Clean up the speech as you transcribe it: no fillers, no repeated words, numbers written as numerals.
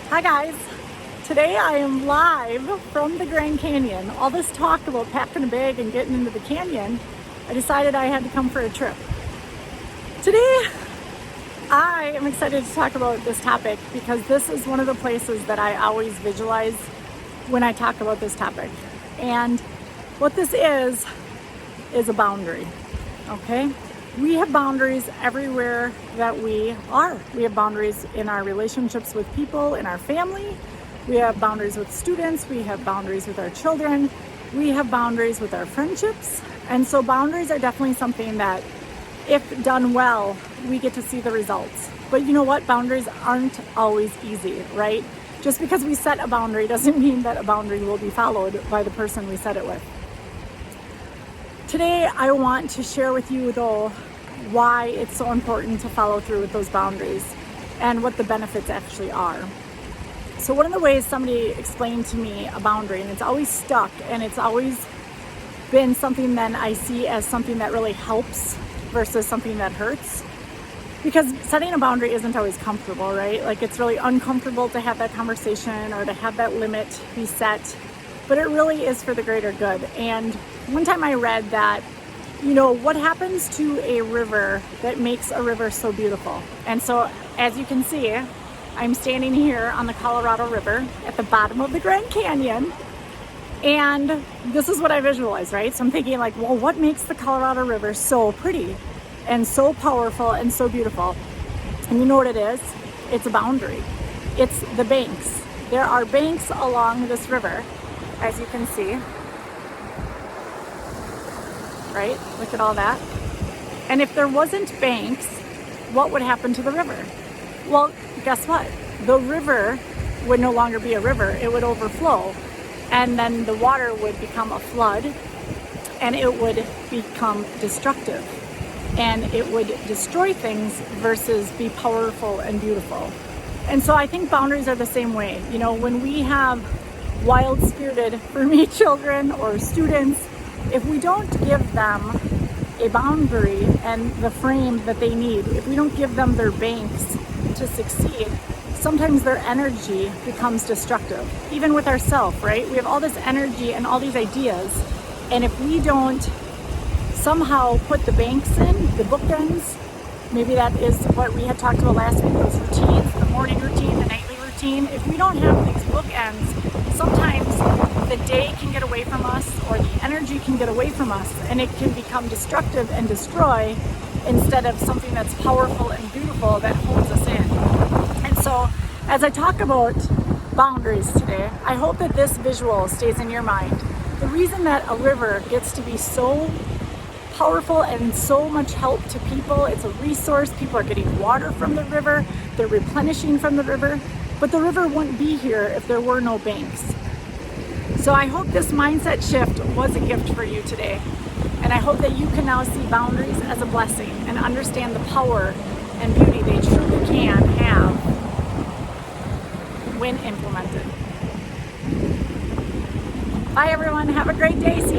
Hi guys, today I am live from the Grand Canyon. All this talk about packing a bag and getting into the canyon, I decided I had to come for a trip. Today I am excited to talk about this topic because this is one of the places that I always visualize when I talk about this topic. And what this is a boundary, okay? We have boundaries everywhere that we are. We have boundaries in our relationships with people, in our family. We have boundaries with students. We have boundaries with our children. We have boundaries with our friendships. And so boundaries are definitely something that, if done well, we get to see the results. But you know what? Boundaries aren't always easy, right? Just because we set a boundary doesn't mean that a boundary will be followed by the person we set it with. Today, I want to share with you, though, why it's so important to follow through with those boundaries and what the benefits actually are. So one of the ways somebody explained to me a boundary, and it's always stuck, and it's always been something that I see as something that really helps versus something that hurts. Because setting a boundary isn't always comfortable, right? Like, it's really uncomfortable to have that conversation or to have that limit be set, but it really is for the greater good. And one time I read that, what happens to a river that makes a river so beautiful? And so, as you can see, I'm standing here on the Colorado River at the bottom of the Grand Canyon, and this is what I visualize, right? So I'm thinking like, well, what makes the Colorado River so pretty and so powerful and so beautiful? And you know what it is? It's a boundary. It's the banks. There are banks along this river, as you can see. Right? Look at all that. And if there wasn't banks, what would happen to the river? Well, guess what? The river would no longer be a river. It would overflow. And then the water would become a flood, and it would become destructive. And it would destroy things versus be powerful and beautiful. And so I think boundaries are the same way. When we have wild-spirited, for me, children or students, if we don't give them a boundary and the frame that they need, if we don't give them their banks to succeed, sometimes their energy becomes destructive. Even with ourselves, right? We have all this energy and all these ideas, and if we don't somehow put the banks in, the bookends, maybe that is what we had talked about last week, those routines, the morning routine, the nightly routine. If we don't have these bookends, sometimes the day can get away from us, or the energy can get away from us, and it can become destructive and destroy instead of something that's powerful and beautiful that holds us in. And so as I talk about boundaries today, I hope that this visual stays in your mind. The reason that a river gets to be so powerful and so much help to people, it's a resource. People are getting water from the river, they're replenishing from the river, but the river wouldn't be here if there were no banks. So I hope this mindset shift was a gift for you today. And I hope that you can now see boundaries as a blessing and understand the power and beauty they truly can have when implemented. Bye everyone, have a great day. See you